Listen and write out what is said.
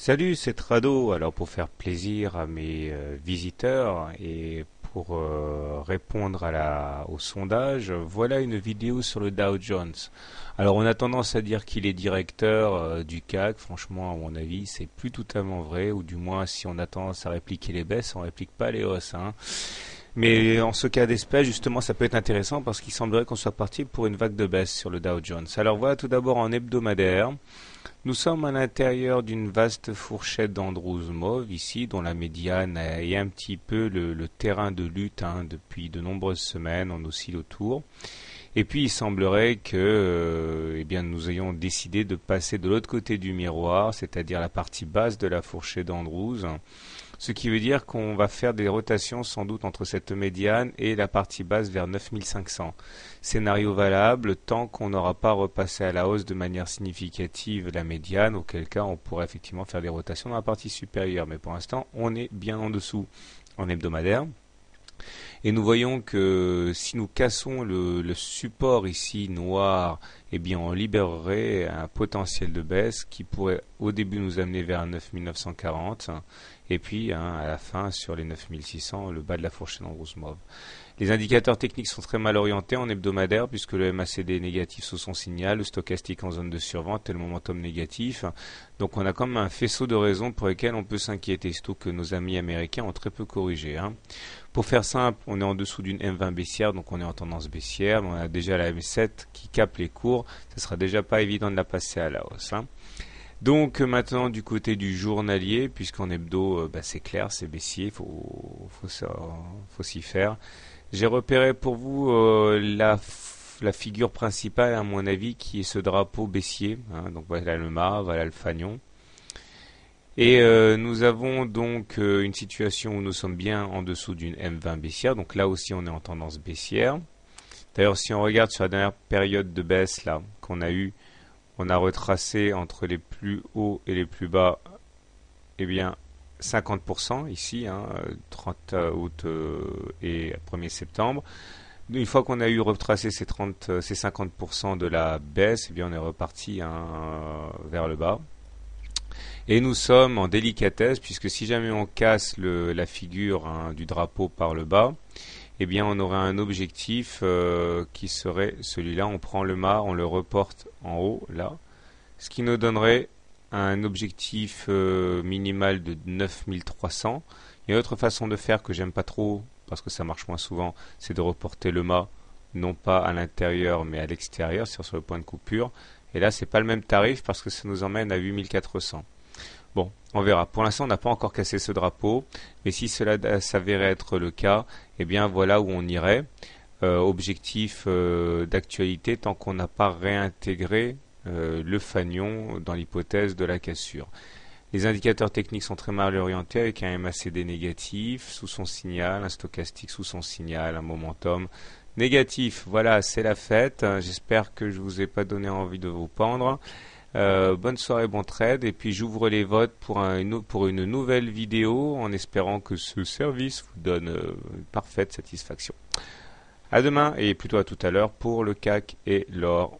Salut, c'est Trado. Alors pour faire plaisir à mes visiteurs et pour répondre au sondage, voilà une vidéo sur le Dow Jones. Alors on a tendance à dire qu'il est directeur du CAC. Franchement, à mon avis, c'est plus totalement vrai, ou du moins si on a tendance à répliquer les baisses, on réplique pas les hausses, hein. Mais en ce cas d'espèce, justement, ça peut être intéressant parce qu'il semblerait qu'on soit parti pour une vague de baisse sur le Dow Jones. Alors voilà tout d'abord en hebdomadaire. Nous sommes à l'intérieur d'une vaste fourchette d'Andrews mauve ici, dont la médiane est un petit peu le terrain de lutte, hein, depuis de nombreuses semaines. On oscille autour. Et puis il semblerait que eh bien, nous ayons décidé de passer de l'autre côté du miroir, c'est-à-dire la partie basse de la fourchette d'Andrews. Ce qui veut dire qu'on va faire des rotations sans doute entre cette médiane et la partie basse vers 9500. Scénario valable tant qu'on n'aura pas repassé à la hausse de manière significative la médiane, auquel cas on pourrait effectivement faire des rotations dans la partie supérieure. Mais pour l'instant, on est bien en dessous en hebdomadaire. Et nous voyons que si nous cassons le support ici noir, eh bien on libérerait un potentiel de baisse qui pourrait au début nous amener vers 9940 et puis à la fin sur les 9600, le bas de la fourchette en rouge mauve. Les indicateurs techniques sont très mal orientés en hebdomadaire puisque le MACD est négatif sous son signal, le stochastique en zone de survente et le momentum négatif. Donc on a quand même un faisceau de raisons pour lesquelles on peut s'inquiéter, surtout que nos amis américains ont très peu corrigé, hein. Pour faire simple, on est en dessous d'une M20 baissière, donc on est en tendance baissière, mais on a déjà la M7 qui capte les cours, ce sera déjà pas évident de la passer à la hausse, hein. Donc maintenant du côté du journalier, puisqu'en hebdo c'est clair, c'est baissier, faut s'y faire. J'ai repéré pour vous la figure principale à mon avis qui est ce drapeau baissier, hein. Donc voilà le mât, voilà le fanion. Et nous avons donc une situation où nous sommes bien en dessous d'une M20 baissière, donc là aussi on est en tendance baissière. D'ailleurs si on regarde sur la dernière période de baisse là qu'on a eu, on a retracé entre les plus hauts et les plus bas, eh bien 50% ici, hein, 30 août et 1er septembre. Une fois qu'on a eu retracé ces 50% de la baisse, eh bien on est reparti, hein, vers le bas. Et nous sommes en délicatesse puisque si jamais on casse la figure, hein, du drapeau par le bas, eh bien on aurait un objectif qui serait celui-là. On prend le mât, on le reporte en haut là, ce qui nous donnerait un objectif minimal de 9300. Il y a une autre façon de faire que j'aime pas trop parce que ça marche moins souvent, c'est de reporter le mât non pas à l'intérieur mais à l'extérieur, sur le point de coupure. Et là c'est pas le même tarif parce que ça nous emmène à 8400. Bon, on verra. Pour l'instant, on n'a pas encore cassé ce drapeau, mais si cela s'avérait être le cas, eh bien voilà où on irait. Objectif d'actualité tant qu'on n'a pas réintégré le fanion dans l'hypothèse de la cassure. Les indicateurs techniques sont très mal orientés avec un MACD négatif sous son signal, un stochastique sous son signal, un momentum négatif. Voilà, c'est la fête. J'espère que je vous ai pas donné envie de vous pendre. Bonne soirée, bon trade, et puis j'ouvre les votes pour une nouvelle vidéo en espérant que ce service vous donne une parfaite satisfaction. À demain et plutôt à tout à l'heure pour le CAC et l'or.